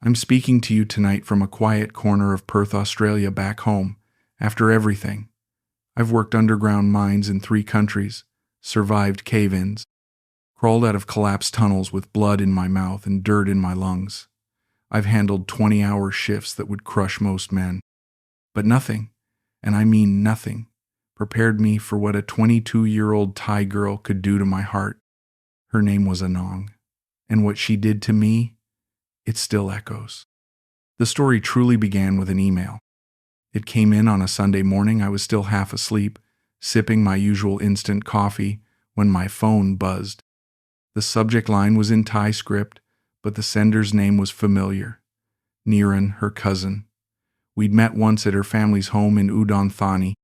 I'm speaking to you tonight from a quiet corner of Perth, Australia, back home. After everything, I've worked underground mines in 3 countries, survived cave-ins, crawled out of collapsed tunnels with blood in my mouth and dirt in my lungs. I've handled 20-hour shifts that would crush most men. But nothing, and I mean nothing, prepared me for what a 22-year-old Thai girl could do to my heart. Her name was Anong, and what she did to me, it still echoes. The story truly began with an email. It came in on a Sunday morning. I was still half asleep, sipping my usual instant coffee, when my phone buzzed. The subject line was in Thai script, but the sender's name was familiar. Niran, her cousin. We'd met once at her family's home in Udon Thani.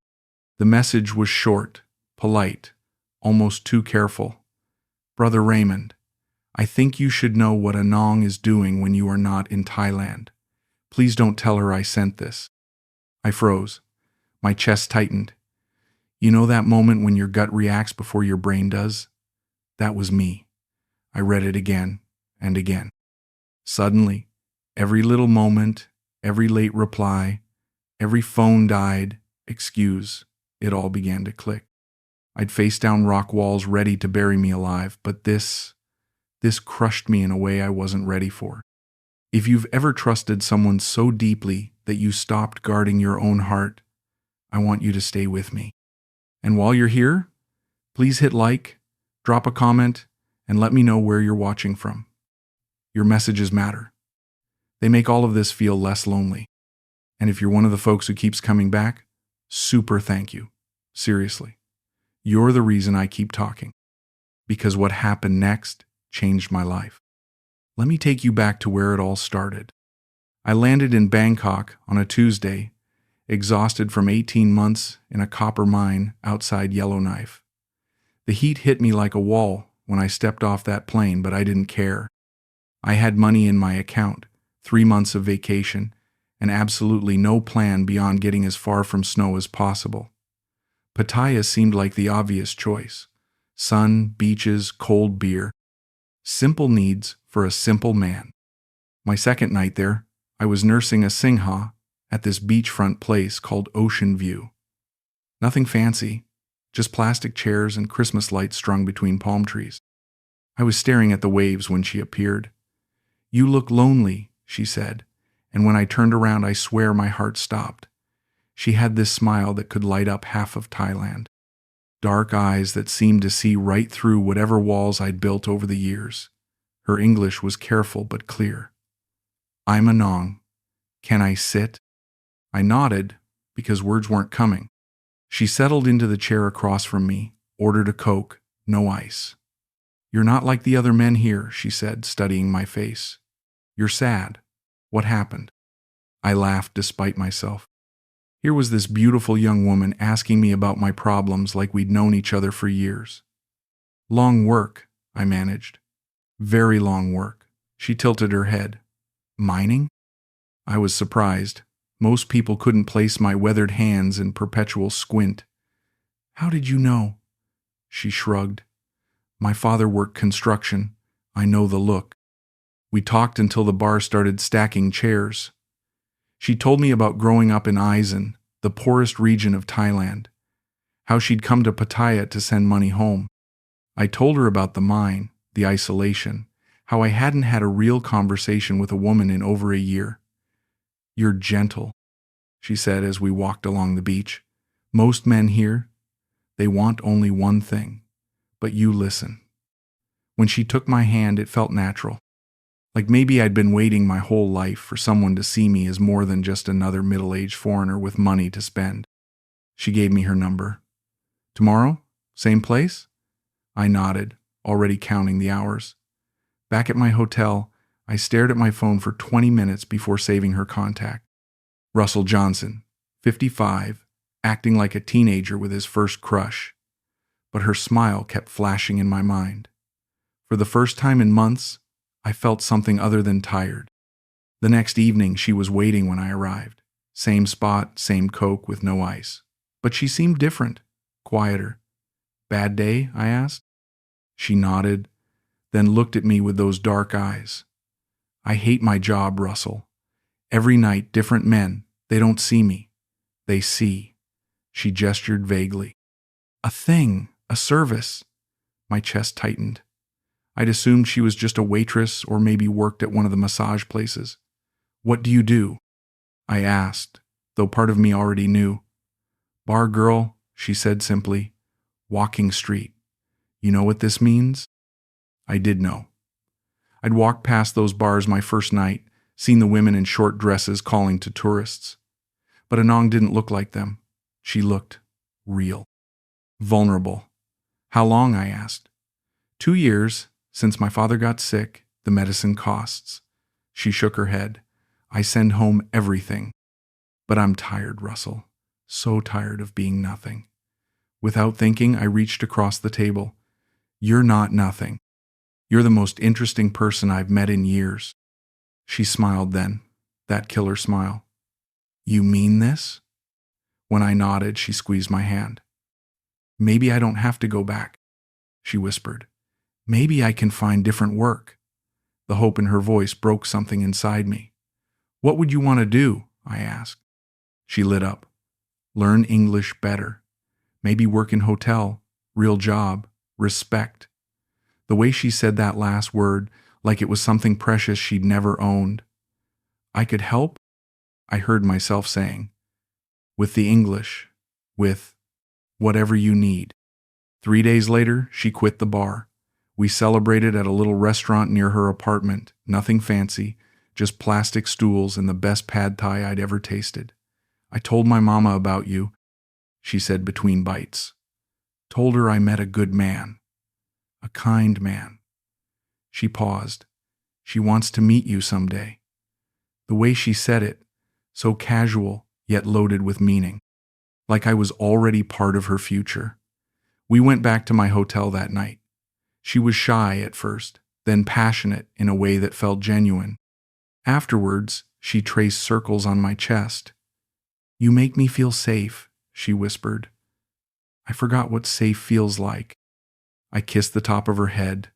The message was short, polite, almost too careful. Brother Raymond, I think you should know what Anong is doing when you are not in Thailand. Please don't tell her I sent this. I froze. My chest tightened. You know that moment when your gut reacts before your brain does? That was me. I read it again and again. Suddenly, every little moment, every late reply, every phone died, excuse, it all began to click. I'd faced down rock walls ready to bury me alive, but this crushed me in a way I wasn't ready for. If you've ever trusted someone so deeply that you stopped guarding your own heart, I want you to stay with me. And while you're here, please hit like, drop a comment, and let me know where you're watching from. Your messages matter. They make all of this feel less lonely. And if you're one of the folks who keeps coming back, super thank you. Seriously. You're the reason I keep talking. Because what happened next changed my life. Let me take you back to where it all started. I landed in Bangkok on a Tuesday, exhausted from 18 months in a copper mine outside Yellowknife. The heat hit me like a wall when I stepped off that plane, but I didn't care. I had money in my account, 3 months of vacation, and absolutely no plan beyond getting as far from snow as possible. Pattaya seemed like the obvious choice. Sun, beaches, cold beer. Simple needs for a simple man. My second night there, I was nursing a singha at this beachfront place called Ocean View. Nothing fancy, just plastic chairs and Christmas lights strung between palm trees. I was staring at the waves when she appeared. "You look lonely," she said, and when I turned around, I swear my heart stopped. She had this smile that could light up half of Thailand. Dark eyes that seemed to see right through whatever walls I'd built over the years. Her English was careful but clear. "I'm Anong. Can I sit?" I nodded because words weren't coming. She settled into the chair across from me, ordered a Coke, no ice. "You're not like the other men here," she said, studying my face. "You're sad. What happened?" I laughed despite myself. Here was this beautiful young woman asking me about my problems like we'd known each other for years. "Long work," I managed. "Very long work." She tilted her head. "Mining?" I was surprised. Most people couldn't place my weathered hands in perpetual squint. "How did you know?" She shrugged. "My father worked construction. I know the look." We talked until the bar started stacking chairs. She told me about growing up in Aisan, the poorest region of Thailand, how she'd come to Pattaya to send money home. I told her about the mine, the isolation, how I hadn't had a real conversation with a woman in over a year. "You're gentle," she said as we walked along the beach. "Most men here, they want only one thing, but you listen." When she took my hand, it felt natural. Like maybe I'd been waiting my whole life for someone to see me as more than just another middle-aged foreigner with money to spend. She gave me her number. "Tomorrow? Same place?" I nodded, already counting the hours. Back at my hotel, I stared at my phone for 20 minutes before saving her contact. Russell Johnson, 55, acting like a teenager with his first crush. But her smile kept flashing in my mind. For the first time in months, I felt something other than tired. The next evening, she was waiting when I arrived. Same spot, same Coke with no ice. But she seemed different, quieter. "Bad day?" I asked. She nodded, then looked at me with those dark eyes. I hate my job, Russell. Every night, different men. They don't see me. They see. She gestured vaguely. A thing, a service. My chest tightened. I'd assumed she was just a waitress or maybe worked at one of the massage places. What do you do? I asked, though part of me already knew. Bar girl, she said simply. Walking street. You know what this means? I did know. I'd walked past those bars my first night, seen the women in short dresses calling to tourists. But Anong didn't look like them. She looked real. Vulnerable. How long? I asked. 2 years, since my father got sick, the medicine costs. She shook her head. I send home everything. But I'm tired, Russell. So tired of being nothing. Without thinking, I reached across the table. You're not nothing. You're the most interesting person I've met in years. She smiled then, that killer smile. You mean this? When I nodded, she squeezed my hand. Maybe I don't have to go back, she whispered. Maybe I can find different work. The hope in her voice broke something inside me. What would you want to do? I asked. She lit up. Learn English better. Maybe work in hotel, real job, respect. The way she said that last word, like it was something precious she'd never owned. I could help? I heard myself saying. With the English. With whatever you need. 3 days later, she quit the bar. We celebrated at a little restaurant near her apartment. Nothing fancy, just plastic stools and the best pad thai I'd ever tasted. I told my mama about you, she said between bites. Told her I met a good man. A kind man. She paused. She wants to meet you someday. The way she said it, so casual yet loaded with meaning, like I was already part of her future. We went back to my hotel that night. She was shy at first, then passionate in a way that felt genuine. Afterwards, she traced circles on my chest. You make me feel safe, she whispered. I forgot what safe feels like. I kissed the top of her head,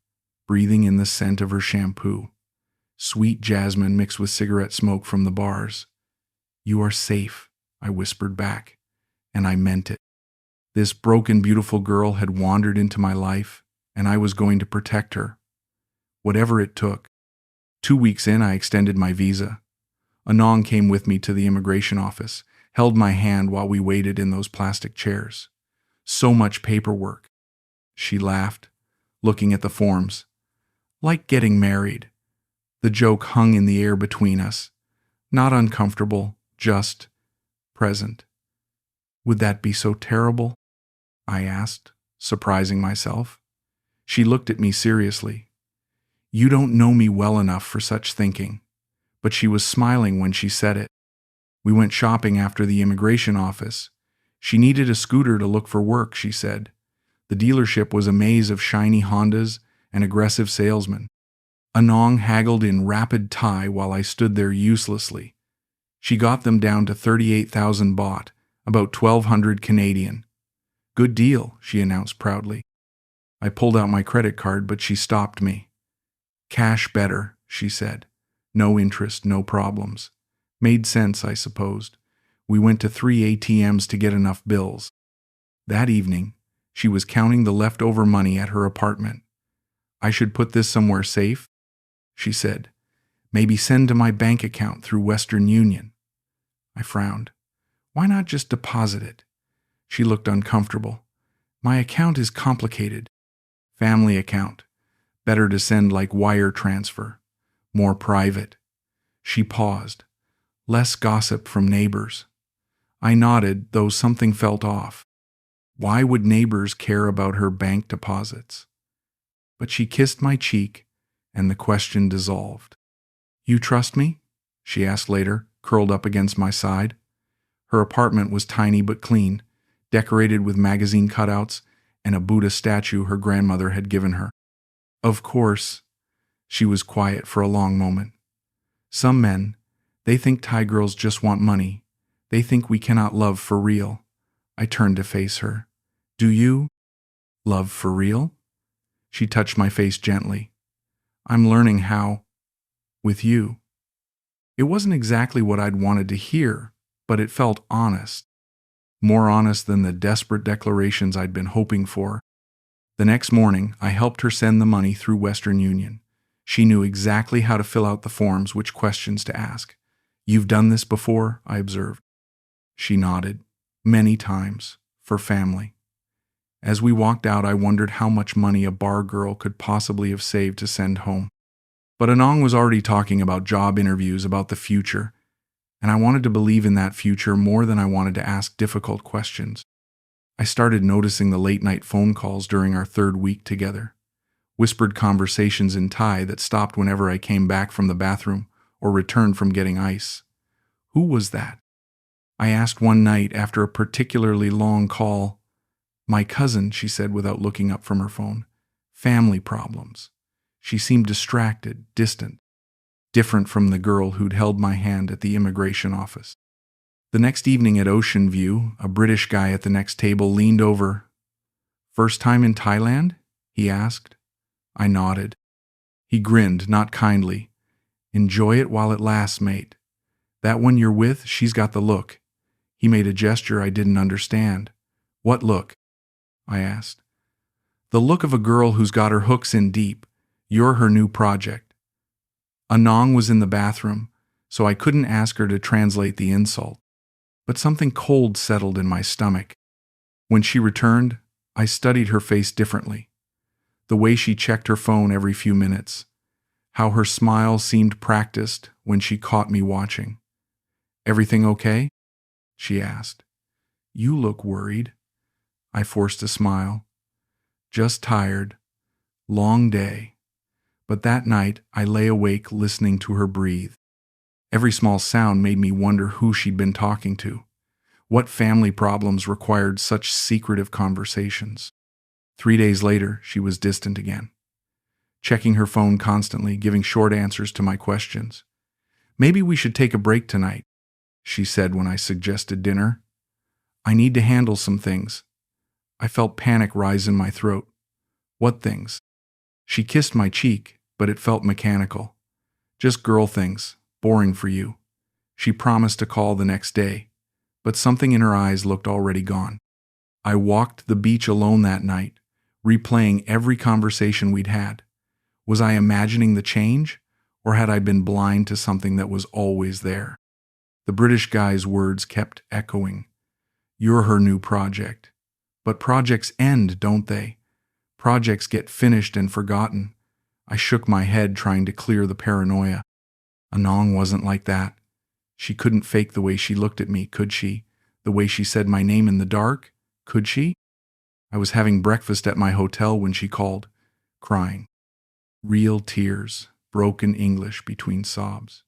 breathing in the scent of her shampoo. Sweet jasmine mixed with cigarette smoke from the bars. You are safe, I whispered back, and I meant it. This broken, beautiful girl had wandered into my life, and I was going to protect her. Whatever it took. 2 weeks in, I extended my visa. Anong came with me to the immigration office, held my hand while we waited in those plastic chairs. So much paperwork. She laughed, looking at the forms. Like getting married. The joke hung in the air between us. Not uncomfortable, just present. Would that be so terrible? I asked, surprising myself. She looked at me seriously. You don't know me well enough for such thinking. But she was smiling when she said it. We went shopping after the immigration office. She needed a scooter to look for work, she said. The dealership was a maze of shiny Hondas and aggressive salesmen. Anong haggled in rapid Thai while I stood there uselessly. She got them down to 38,000 baht, about 1,200 Canadian. Good deal, she announced proudly. I pulled out my credit card, but she stopped me. Cash better, she said. No interest, no problems. Made sense, I supposed. We went to 3 ATMs to get enough bills. That evening, she was counting the leftover money at her apartment. I should put this somewhere safe, she said. Maybe send to my bank account through Western Union. I frowned. Why not just deposit it? She looked uncomfortable. My account is complicated. Family account. Better to send like wire transfer. More private. She paused. Less gossip from neighbors. I nodded, though something felt off. Why would neighbors care about her bank deposits? But she kissed my cheek, and the question dissolved. You trust me? She asked later, curled up against my side. Her apartment was tiny but clean, decorated with magazine cutouts and a Buddha statue her grandmother had given her. Of course. She was quiet for a long moment. Some men, they think Thai girls just want money. They think we cannot love for real. I turned to face her. Do you? Love for real? She touched my face gently. I'm learning how. With you. It wasn't exactly what I'd wanted to hear, but it felt honest. More honest than the desperate declarations I'd been hoping for. The next morning, I helped her send the money through Western Union. She knew exactly how to fill out the forms, which questions to ask. "You've done this before?" I observed. She nodded. "Many times. For family." As we walked out, I wondered how much money a bar girl could possibly have saved to send home. But Anong was already talking about job interviews, about the future, and I wanted to believe in that future more than I wanted to ask difficult questions. I started noticing the late-night phone calls during our third week together. Whispered conversations in Thai that stopped whenever I came back from the bathroom or returned from getting ice. Who was that? I asked one night after a particularly long call. "My cousin," she said without looking up from her phone. "Family problems." She seemed distracted, distant, different from the girl who'd held my hand at the immigration office. The next evening at Ocean View, a British guy at the next table leaned over. "First time in Thailand?" he asked. I nodded. He grinned, not kindly. "Enjoy it while it lasts, mate. That one you're with, she's got the look." He made a gesture I didn't understand. "What look?" I asked. "The look of a girl who's got her hooks in deep. You're her new project." Anong was in the bathroom, so I couldn't ask her to translate the insult. But something cold settled in my stomach. When she returned, I studied her face differently. The way she checked her phone every few minutes. How her smile seemed practiced when she caught me watching. "Everything okay?" she asked. "You look worried." I forced a smile. "Just tired. Long day." But that night, I lay awake listening to her breathe. Every small sound made me wonder who she'd been talking to. What family problems required such secretive conversations? 3 days later, she was distant again, checking her phone constantly, giving short answers to my questions. "Maybe we should take a break tonight," she said when I suggested dinner. "I need to handle some things." I felt panic rise in my throat. "What things?" She kissed my cheek, but it felt mechanical. "Just girl things, boring for you." She promised to call the next day, but something in her eyes looked already gone. I walked the beach alone that night, replaying every conversation we'd had. Was I imagining the change, or had I been blind to something that was always there? The British guy's words kept echoing. "You're her new project." But projects end, don't they? Projects get finished and forgotten. I shook my head, trying to clear the paranoia. Anong wasn't like that. She couldn't fake the way she looked at me, could she? The way she said my name in the dark? Could she? I was having breakfast at my hotel when she called, crying. Real tears, broken English between sobs.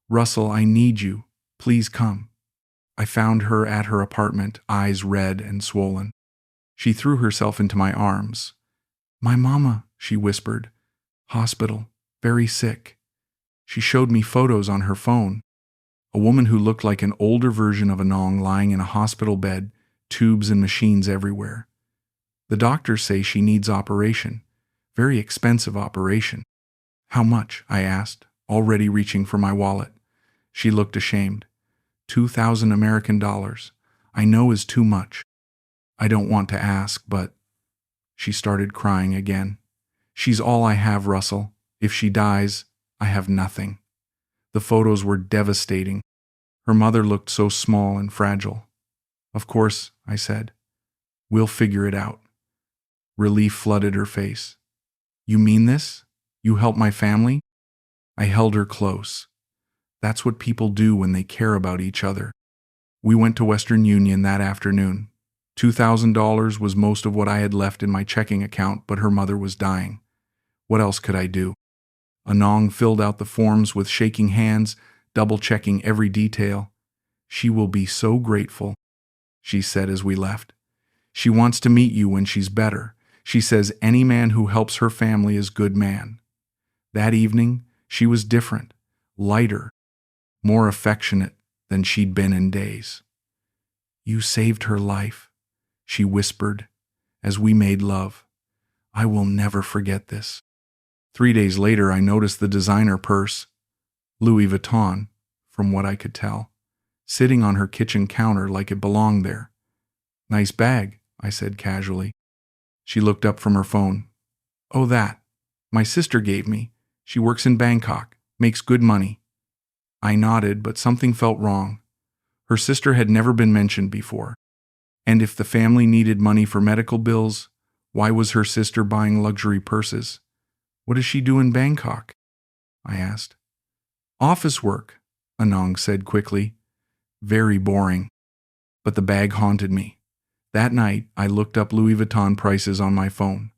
"Russell, I need you. Please come." I found her at her apartment, eyes red and swollen. She threw herself into my arms. "My mama," she whispered. "Hospital, very sick." She showed me photos on her phone. A woman who looked like an older version of Anong lying in a hospital bed, tubes and machines everywhere. "The doctors say she needs operation. Very expensive operation." "How much?" I asked, already reaching for my wallet. She looked ashamed. 2,000 American dollars. I know is too much. I don't want to ask, but... She started crying again. "She's all I have, Russell. If she dies, I have nothing." The photos were devastating. Her mother looked so small and fragile. "Of course," I said. "We'll figure it out." Relief flooded her face. "You mean this? You help my family?" I held her close. That's what people do when they care about each other. We went to Western Union that afternoon. $2,000 was most of what I had left in my checking account, but her mother was dying. What else could I do? Anong filled out the forms with shaking hands, double-checking every detail. "She will be so grateful," she said as we left. "She wants to meet you when she's better. She says any man who helps her family is good man." That evening, she was different, lighter, more affectionate than she'd been in days. "You saved her life," she whispered as we made love. "I will never forget this." 3 days later, I noticed the designer purse. Louis Vuitton, from what I could tell, sitting on her kitchen counter like it belonged there. Nice bag, I said casually. She looked up from her phone. Oh, that. My sister gave me. She works in Bangkok, makes good money. I nodded, but something felt wrong. Her sister had never been mentioned before. And if the family needed money for medical bills, why was her sister buying luxury purses? What does she do in Bangkok? I asked. Office work, Anong said quickly. Very boring. But the bag haunted me. That night, I looked up Louis Vuitton prices on my phone.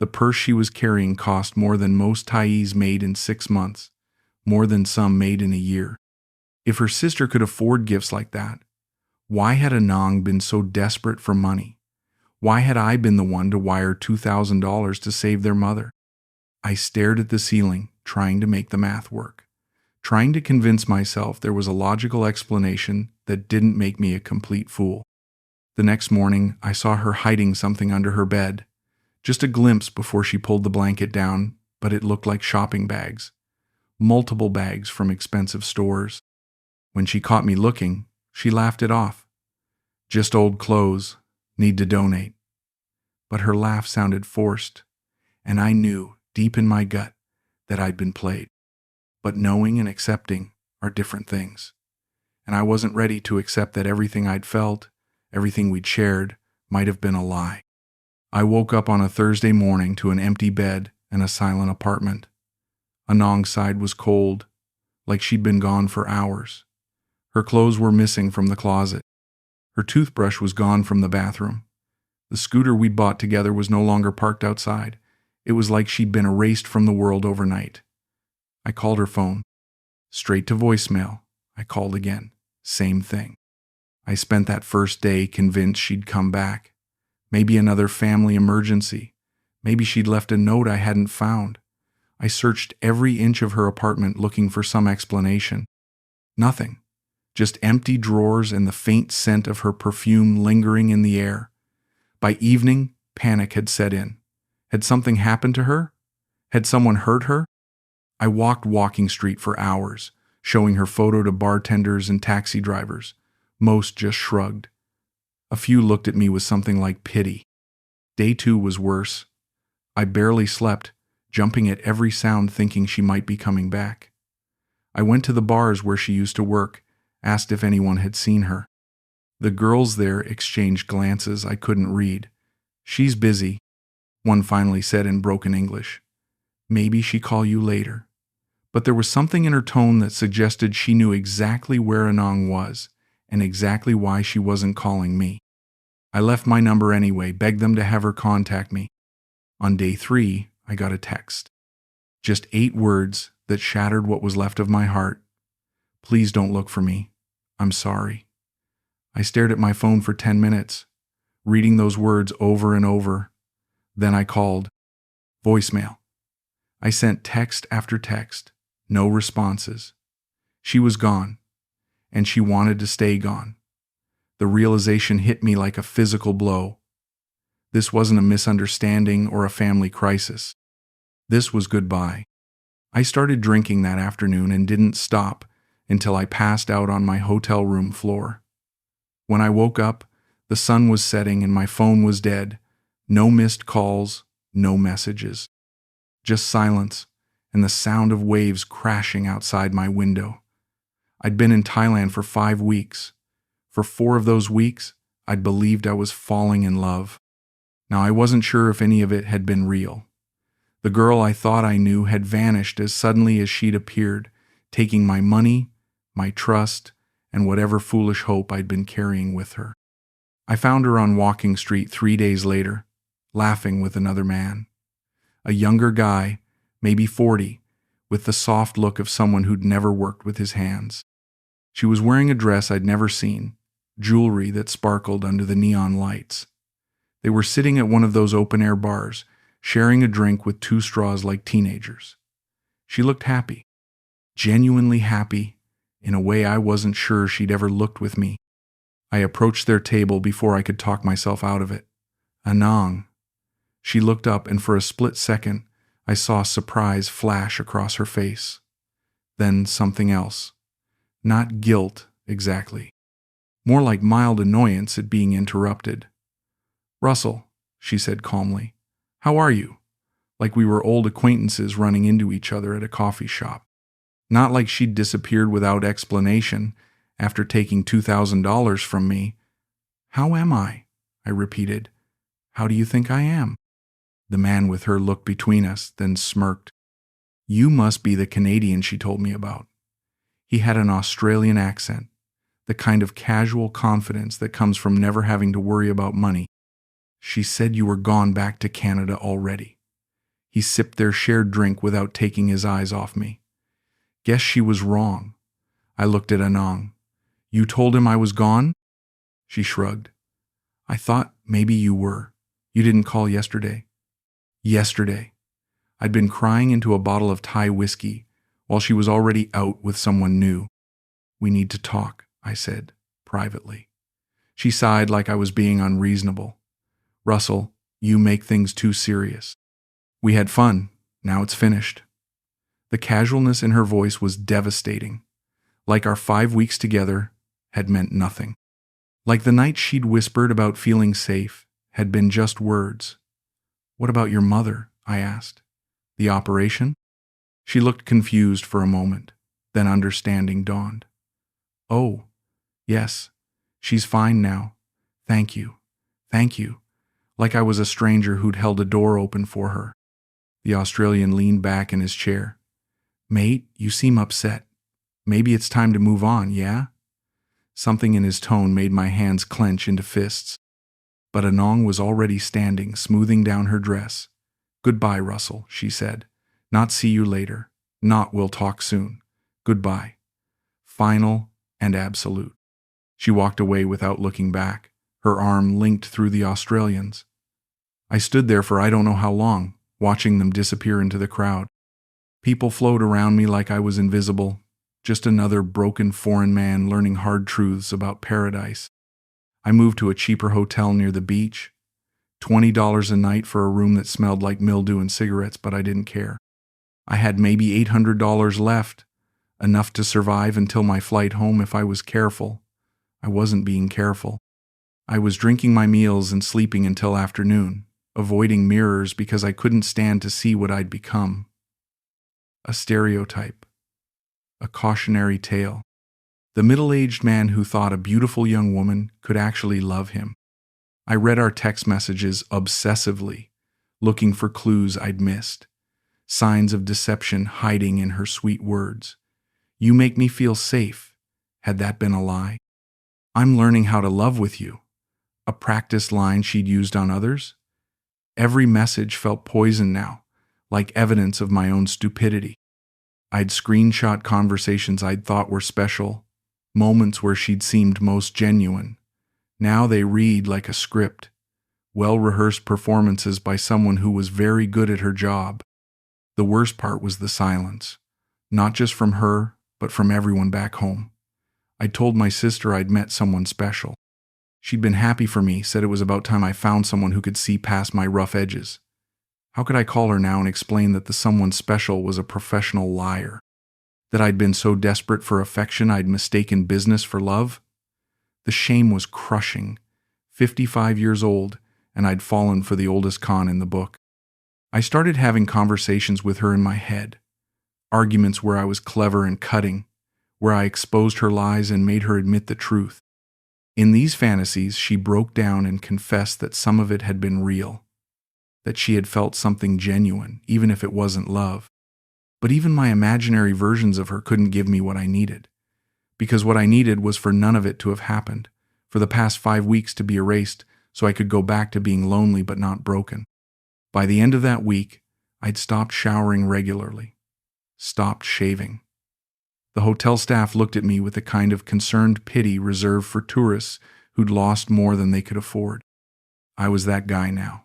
The purse she was carrying cost more than most Thais made in 6 months, more than some made in a year. If her sister could afford gifts like that, why had Anong been so desperate for money? Why had I been the one to wire $2,000 to save their mother? I stared at the ceiling, trying to make the math work, trying to convince myself there was a logical explanation that didn't make me a complete fool. The next morning, I saw her hiding something under her bed. Just a glimpse before she pulled the blanket down, but it looked like shopping bags. Multiple bags from expensive stores. When she caught me looking, she laughed it off. Just old clothes, need to donate. But her laugh sounded forced, and I knew, deep in my gut, that I'd been played. But knowing and accepting are different things. And I wasn't ready to accept that everything I'd felt, everything we'd shared, might have been a lie. I woke up on a Thursday morning to an empty bed and a silent apartment. Anong's side was cold, like she'd been gone for hours. Her clothes were missing from the closet. Her toothbrush was gone from the bathroom. The scooter we'd bought together was no longer parked outside. It was like she'd been erased from the world overnight. I called her phone. Straight to voicemail. I called again. Same thing. I spent that first day convinced she'd come back. Maybe another family emergency. Maybe she'd left a note I hadn't found. I searched every inch of her apartment looking for some explanation. Nothing. Just empty drawers and the faint scent of her perfume lingering in the air. By evening, panic had set in. Had something happened to her? Had someone hurt her? I walked Walking Street for hours, showing her photo to bartenders and taxi drivers. Most just shrugged. A few looked at me with something like pity. Day 2 was worse. I barely slept, jumping at every sound thinking she might be coming back. I went to the bars where she used to work, asked if anyone had seen her. The girls there exchanged glances I couldn't read. She's busy, one finally said in broken English. Maybe she call you later. But there was something in her tone that suggested she knew exactly where Anong was and exactly why she wasn't calling me. I left my number anyway, begged them to have her contact me. On day 3, I got a text. Just 8 words that shattered what was left of my heart. Please don't look for me. I'm sorry. I stared at my phone for 10 minutes, reading those words over and over. Then I called. Voicemail. I sent text after text. No responses. She was gone, and she wanted to stay gone. The realization hit me like a physical blow. This wasn't a misunderstanding or a family crisis. This was goodbye. I started drinking that afternoon and didn't stop until I passed out on my hotel room floor. When I woke up, the sun was setting and my phone was dead. No missed calls, no messages. Just silence and the sound of waves crashing outside my window. I'd been in Thailand for 5 weeks. For 4 of those weeks, I'd believed I was falling in love. Now I wasn't sure if any of it had been real. The girl I thought I knew had vanished as suddenly as she'd appeared, taking my money, my trust, and whatever foolish hope I'd been carrying with her. I found her on Walking Street 3 days later, laughing with another man. A younger guy, maybe 40, with the soft look of someone who'd never worked with his hands. She was wearing a dress I'd never seen, jewelry that sparkled under the neon lights. They were sitting at one of those open-air bars, sharing a drink with 2 straws like teenagers. She looked happy, genuinely happy, in a way I wasn't sure she'd ever looked with me. I approached their table before I could talk myself out of it. Anong. She looked up, and for a split second, I saw surprise flash across her face. Then something else. Not guilt, exactly. More like mild annoyance at being interrupted. "Russell," she said calmly, "how are you?" Like we were old acquaintances running into each other at a coffee shop. Not like she'd disappeared without explanation after taking $2,000 from me. "How am I?" I repeated. "How do you think I am?" The man with her looked between us, then smirked. "You must be the Canadian she told me about." He had an Australian accent, the kind of casual confidence that comes from never having to worry about money. "She said you were gone back to Canada already." He sipped their shared drink without taking his eyes off me. "Guess she was wrong." I looked at Anong. "You told him I was gone?" She shrugged. "I thought maybe you were. You didn't call yesterday." Yesterday. I'd been crying into a bottle of Thai whiskey while she was already out with someone new. "We need to talk," I said, privately. She sighed like I was being unreasonable. "Russell, you make things too serious. We had fun. Now it's finished." The casualness in her voice was devastating. Like our 5 weeks together had meant nothing. Like the night she'd whispered about feeling safe had been just words. "What about your mother?" I asked. "The operation?" She looked confused for a moment, then understanding dawned. "Oh, yes. She's fine now. Thank you. Thank you." Like I was a stranger who'd held a door open for her. The Australian leaned back in his chair. "Mate, you seem upset. Maybe it's time to move on, yeah?" Something in his tone made my hands clench into fists. But Anong was already standing, smoothing down her dress. "Goodbye, Russell," she said. "Not see you later. Not we'll talk soon. Goodbye." Final and absolute. She walked away without looking back, her arm linked through the Australian's. I stood there for I don't know how long, watching them disappear into the crowd. People flowed around me like I was invisible, just another broken foreign man learning hard truths about paradise. I moved to a cheaper hotel near the beach. $20 a night for a room that smelled like mildew and cigarettes, but I didn't care. I had maybe $800 left, enough to survive until my flight home if I was careful. I wasn't being careful. I was drinking my meals and sleeping until afternoon, avoiding mirrors because I couldn't stand to see what I'd become. A stereotype. A cautionary tale. The middle-aged man who thought a beautiful young woman could actually love him. I read our text messages obsessively, looking for clues I'd missed, signs of deception hiding in her sweet words. "You make me feel safe." Had that been a lie? "I'm learning how to love with you." A practiced line she'd used on others? Every message felt poison now, like evidence of my own stupidity. I'd screenshot conversations I'd thought were special, moments where she'd seemed most genuine. Now they read like a script, well-rehearsed performances by someone who was very good at her job. The worst part was the silence, not just from her, but from everyone back home. I told my sister I'd met someone special. She'd been happy for me, said it was about time I found someone who could see past my rough edges. How could I call her now and explain that the someone special was a professional liar? That I'd been so desperate for affection I'd mistaken business for love? The shame was crushing. 55 years old, and I'd fallen for the oldest con in the book. I started having conversations with her in my head. Arguments where I was clever and cutting, where I exposed her lies and made her admit the truth. In these fantasies, she broke down and confessed that some of it had been real, that she had felt something genuine, even if it wasn't love. But even my imaginary versions of her couldn't give me what I needed, because what I needed was for none of it to have happened, for the past 5 weeks to be erased so I could go back to being lonely but not broken. By the end of that week, I'd stopped showering regularly, stopped shaving. The hotel staff looked at me with the kind of concerned pity reserved for tourists who'd lost more than they could afford. I was that guy now.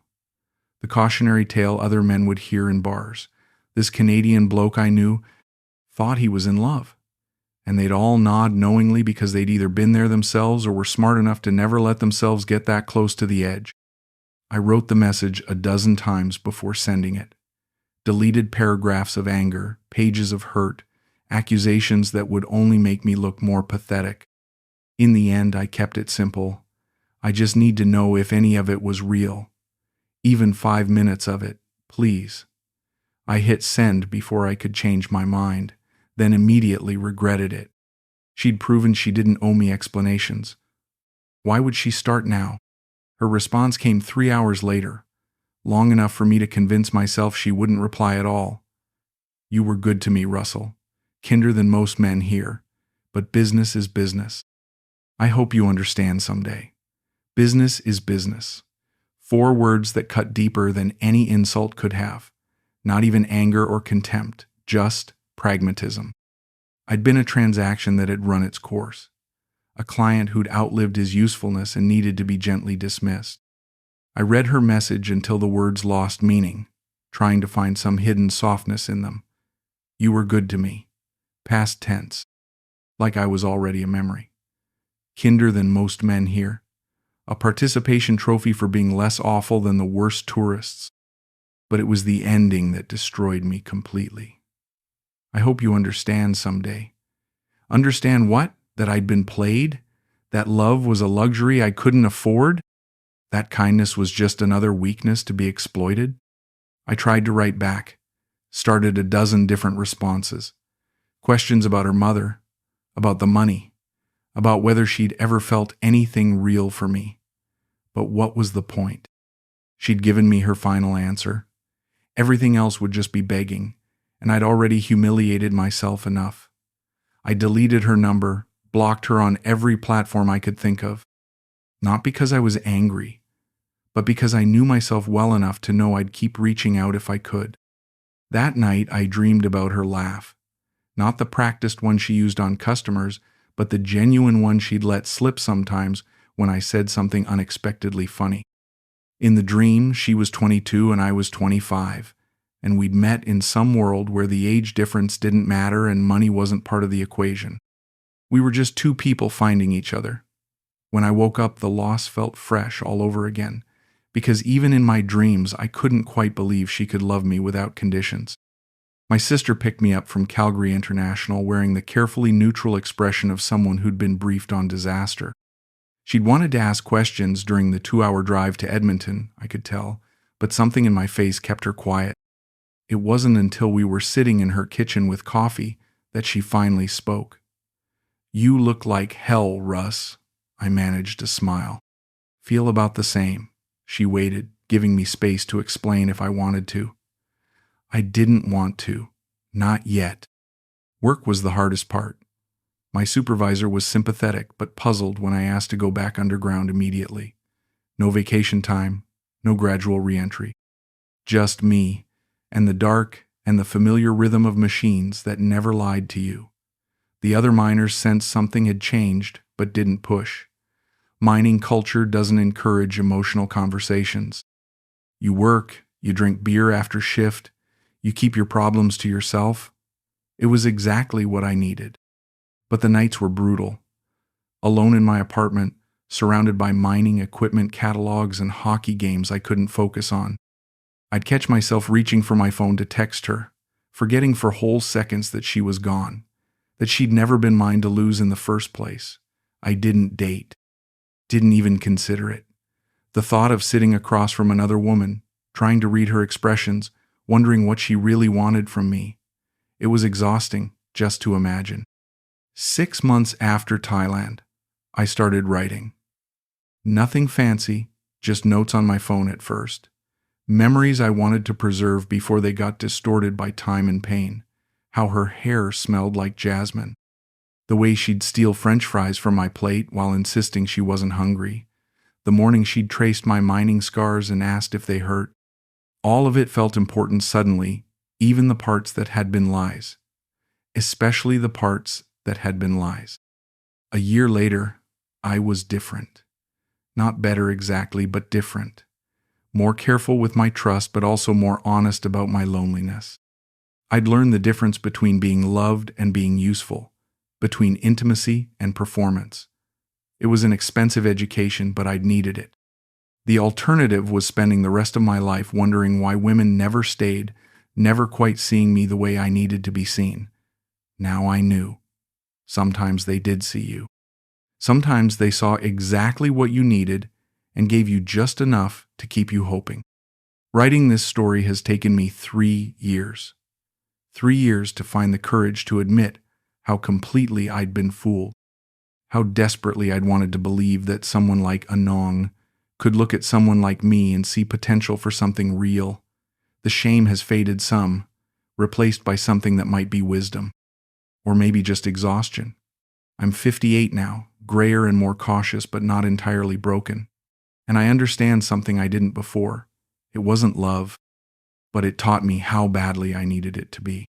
The cautionary tale other men would hear in bars. This Canadian bloke I knew thought he was in love, and they'd all nod knowingly because they'd either been there themselves or were smart enough to never let themselves get that close to the edge. I wrote the message a dozen times before sending it. Deleted paragraphs of anger, pages of hurt, accusations that would only make me look more pathetic. In the end, I kept it simple. I just need to know if any of it was real. Even 5 minutes of it, please. I hit send before I could change my mind, then immediately regretted it. She'd proven she didn't owe me explanations. Why would she start now? Her response came 3 hours later, long enough for me to convince myself she wouldn't reply at all. You were good to me, Russell. Kinder than most men here. But business is business. I hope you understand someday. Business is business. 4 words that cut deeper than any insult could have. Not even anger or contempt, just pragmatism. I'd been a transaction that had run its course. A client who'd outlived his usefulness and needed to be gently dismissed. I read her message until the words lost meaning, trying to find some hidden softness in them. You were good to me. Past tense. Like I was already a memory. Kinder than most men here. A participation trophy for being less awful than the worst tourists. But it was the ending that destroyed me completely. I hope you understand someday. Understand what? That I'd been played? That love was a luxury I couldn't afford? That kindness was just another weakness to be exploited? I tried to write back. Started a dozen different responses. Questions about her mother, about the money, about whether she'd ever felt anything real for me. But what was the point? She'd given me her final answer. Everything else would just be begging, and I'd already humiliated myself enough. I deleted her number, blocked her on every platform I could think of. Not because I was angry, but because I knew myself well enough to know I'd keep reaching out if I could. That night, I dreamed about her laugh. Not the practiced one she used on customers, but the genuine one she'd let slip sometimes when I said something unexpectedly funny. In the dream, she was 22 and I was 25, and we'd met in some world where the age difference didn't matter and money wasn't part of the equation. We were just 2 people finding each other. When I woke up, the loss felt fresh all over again, because even in my dreams, I couldn't quite believe she could love me without conditions. My sister picked me up from Calgary International wearing the carefully neutral expression of someone who'd been briefed on disaster. She'd wanted to ask questions during the 2-hour drive to Edmonton, I could tell, but something in my face kept her quiet. It wasn't until we were sitting in her kitchen with coffee that she finally spoke. You look like hell, Russ. I managed to smile. Feel about the same. She waited, giving me space to explain if I wanted to. I didn't want to. Not yet. Work was the hardest part. My supervisor was sympathetic but puzzled when I asked to go back underground immediately. No vacation time, no gradual re-entry. Just me, and the dark and the familiar rhythm of machines that never lied to you. The other miners sensed something had changed but didn't push. Mining culture doesn't encourage emotional conversations. You work, you drink beer after shift, you keep your problems to yourself. It was exactly what I needed. But the nights were brutal. Alone in my apartment, surrounded by mining equipment catalogs and hockey games I couldn't focus on. I'd catch myself reaching for my phone to text her, forgetting for whole seconds that she was gone, that she'd never been mine to lose in the first place. I didn't date. Didn't even consider it. The thought of sitting across from another woman, trying to read her expressions, wondering what she really wanted from me. It was exhausting just to imagine. 6 months after Thailand, I started writing. Nothing fancy, just notes on my phone at first. Memories I wanted to preserve before they got distorted by time and pain. How her hair smelled like jasmine. The way she'd steal French fries from my plate while insisting she wasn't hungry. The morning she'd traced my mining scars and asked if they hurt. All of it felt important suddenly, even the parts that had been lies. Especially the parts that had been lies. A year later, I was different. Not better exactly, but different. More careful with my trust, but also more honest about my loneliness. I'd learned the difference between being loved and being useful, between intimacy and performance. It was an expensive education, but I'd needed it. The alternative was spending the rest of my life wondering why women never stayed, never quite seeing me the way I needed to be seen. Now I knew. Sometimes they did see you. Sometimes they saw exactly what you needed and gave you just enough to keep you hoping. Writing this story has taken me 3 years. 3 years to find the courage to admit how completely I'd been fooled, how desperately I'd wanted to believe that someone like Anong could look at someone like me and see potential for something real. The shame has faded some, replaced by something that might be wisdom, or maybe just exhaustion. I'm 58 now, grayer and more cautious but not entirely broken. And I understand something I didn't before. It wasn't love, but it taught me how badly I needed it to be.